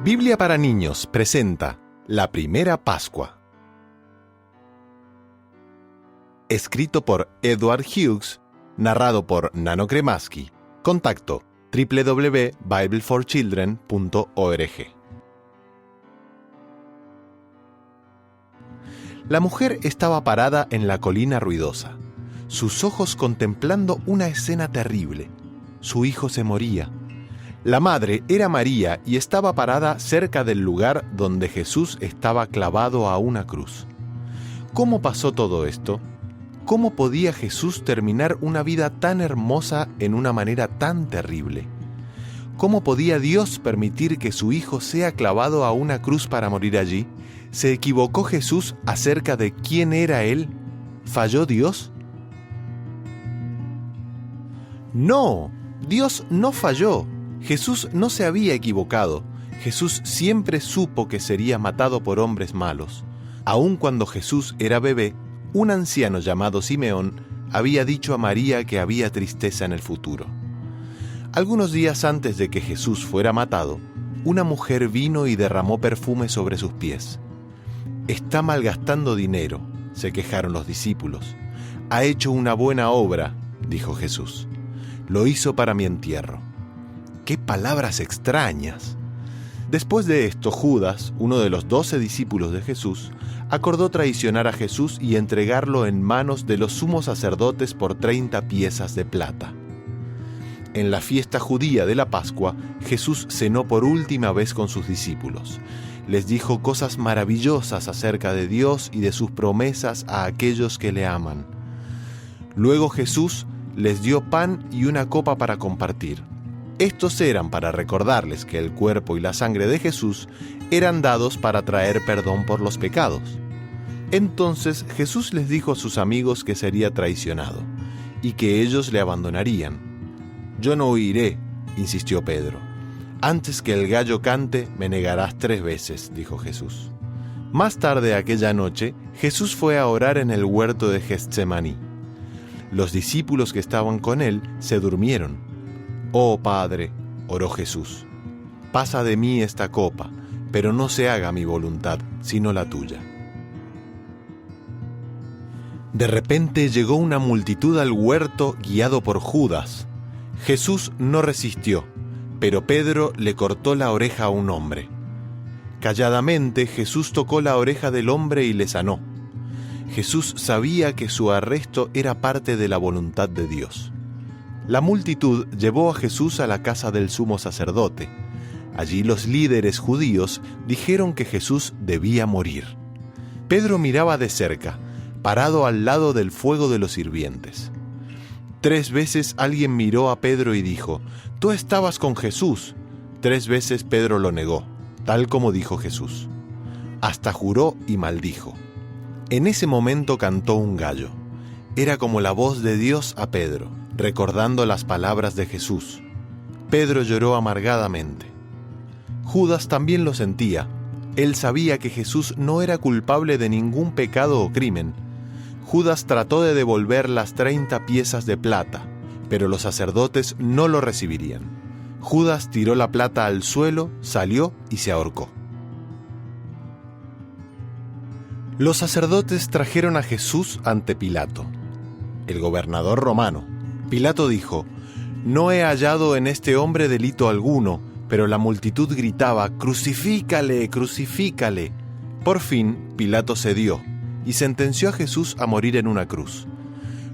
Biblia para Niños presenta La Primera Pascua. Escrito por Edward Hughes, narrado por Nano Kremaski. Contacto www.bibleforchildren.org. La mujer estaba parada en la colina ruidosa, sus ojos contemplando una escena terrible. Su hijo se moría. La madre era María y estaba parada cerca del lugar donde Jesús estaba clavado a una cruz. ¿Cómo pasó todo esto? ¿Cómo podía Jesús terminar una vida tan hermosa en una manera tan terrible? ¿Cómo podía Dios permitir que su hijo sea clavado a una cruz para morir allí? ¿Se equivocó Jesús acerca de quién era Él? ¿Falló Dios? No, Dios no falló. Jesús no se había equivocado. Jesús siempre supo que sería matado por hombres malos. Aun cuando Jesús era bebé, un anciano llamado Simeón había dicho a María que había tristeza en el futuro. Algunos días antes de que Jesús fuera matado, una mujer vino y derramó perfume sobre sus pies. «Está malgastando dinero», se quejaron los discípulos. «Ha hecho una buena obra», dijo Jesús. «Lo hizo para mi entierro». ¡Qué palabras extrañas! Después de esto, Judas, uno de los 12 discípulos de Jesús, acordó traicionar a Jesús y entregarlo en manos de los sumos sacerdotes por 30 piezas de plata. En la fiesta judía de la Pascua, Jesús cenó por última vez con sus discípulos. Les dijo cosas maravillosas acerca de Dios y de sus promesas a aquellos que le aman. Luego Jesús les dio pan y una copa para compartir. Estos eran para recordarles que el cuerpo y la sangre de Jesús eran dados para traer perdón por los pecados. Entonces Jesús les dijo a sus amigos que sería traicionado y que ellos le abandonarían. «Yo no huiré», insistió Pedro. «Antes que el gallo cante, me negarás 3 veces», dijo Jesús. Más tarde aquella noche, Jesús fue a orar en el huerto de Getsemaní. Los discípulos que estaban con él se durmieron. «Oh Padre», oró Jesús, «pasa de mí esta copa, pero no se haga mi voluntad, sino la tuya». De repente llegó una multitud al huerto guiado por Judas. Jesús no resistió, pero Pedro le cortó la oreja a un hombre. Calladamente Jesús tocó la oreja del hombre y le sanó. Jesús sabía que su arresto era parte de la voluntad de Dios. La multitud llevó a Jesús a la casa del sumo sacerdote. Allí los líderes judíos dijeron que Jesús debía morir. Pedro miraba de cerca, parado al lado del fuego de los sirvientes. 3 veces alguien miró a Pedro y dijo: «Tú estabas con Jesús». 3 veces Pedro lo negó, tal como dijo Jesús. Hasta juró y maldijo. En ese momento cantó un gallo. Era como la voz de Dios a Pedro, recordando las palabras de Jesús. Pedro lloró amargadamente. Judas también lo sentía. Él sabía que Jesús no era culpable de ningún pecado o crimen. Judas trató de devolver las 30 piezas de plata, pero los sacerdotes no lo recibirían. Judas tiró la plata al suelo, salió y se ahorcó. Los sacerdotes trajeron a Jesús ante Pilato, el gobernador romano. Pilato dijo: «No he hallado en este hombre delito alguno», pero la multitud gritaba: «¡Crucifícale, crucifícale!». Por fin, Pilato cedió y sentenció a Jesús a morir en una cruz.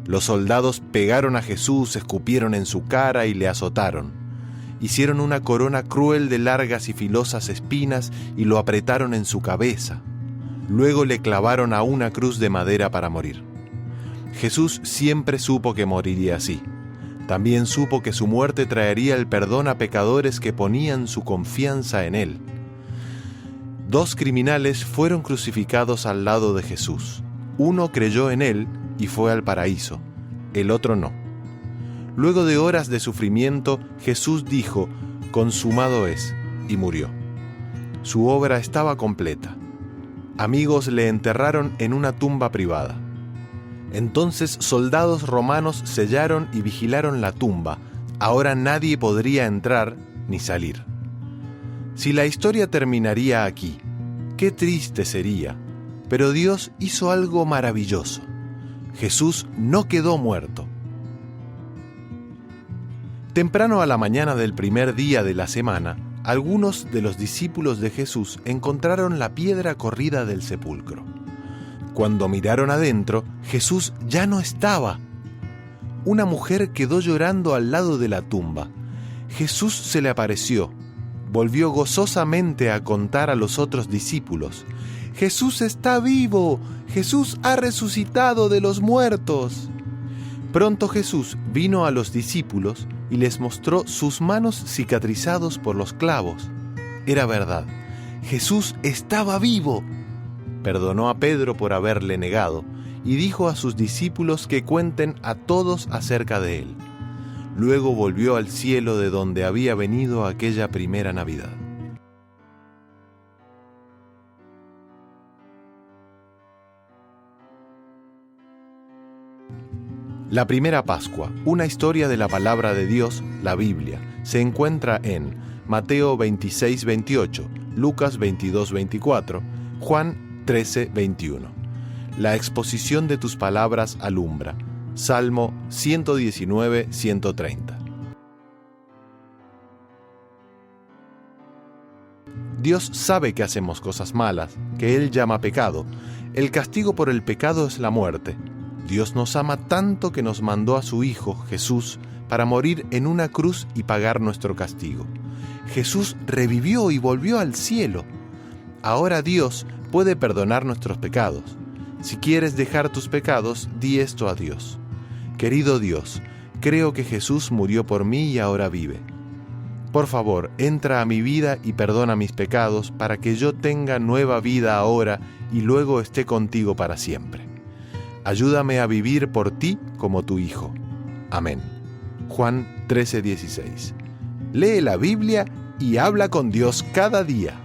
Los soldados pegaron a Jesús, escupieron en su cara y le azotaron. Hicieron una corona cruel de largas y filosas espinas y lo apretaron en su cabeza. Luego le clavaron a una cruz de madera para morir. Jesús siempre supo que moriría así. También supo que su muerte traería el perdón a pecadores que ponían su confianza en Él. 2 criminales fueron crucificados al lado de Jesús. Uno creyó en Él y fue al paraíso, el otro no. Luego de horas de sufrimiento, Jesús dijo: «Consumado es», y murió. Su obra estaba completa. Amigos le enterraron en una tumba privada. Entonces soldados romanos sellaron y vigilaron la tumba. Ahora nadie podría entrar ni salir. Si la historia terminaría aquí, qué triste sería, pero Dios hizo algo maravilloso. Jesús no quedó muerto. Temprano a la mañana del primer día de la semana, algunos de los discípulos de Jesús encontraron la piedra corrida del sepulcro. Cuando miraron adentro, Jesús ya no estaba. Una mujer quedó llorando al lado de la tumba. Jesús se le apareció. Volvió gozosamente a contar a los otros discípulos: «¡Jesús está vivo! ¡Jesús ha resucitado de los muertos!». Pronto Jesús vino a los discípulos y les mostró sus manos cicatrizados por los clavos. Era verdad, Jesús estaba vivo. Perdonó a Pedro por haberle negado y dijo a sus discípulos que cuenten a todos acerca de él. Luego volvió al cielo de donde había venido aquella primera Navidad. La primera Pascua, una historia de la palabra de Dios, la Biblia, se encuentra en Mateo 26:28, Lucas 22:24, Juan 13:21. La exposición de tus palabras alumbra. Salmo 119:130. Dios sabe que hacemos cosas malas, que Él llama pecado. El castigo por el pecado es la muerte. Dios nos ama tanto que nos mandó a su Hijo, Jesús, para morir en una cruz y pagar nuestro castigo. Jesús revivió y volvió al cielo. Ahora Dios puede perdonar nuestros pecados. Si quieres dejar tus pecados, di esto a Dios: «Querido Dios, creo que Jesús murió por mí y ahora vive. Por favor, entra a mi vida y perdona mis pecados para que yo tenga nueva vida ahora y luego esté contigo para siempre. Ayúdame a vivir por ti como tu Hijo. Amén». Juan 13:16. Lee la Biblia y habla con Dios cada día.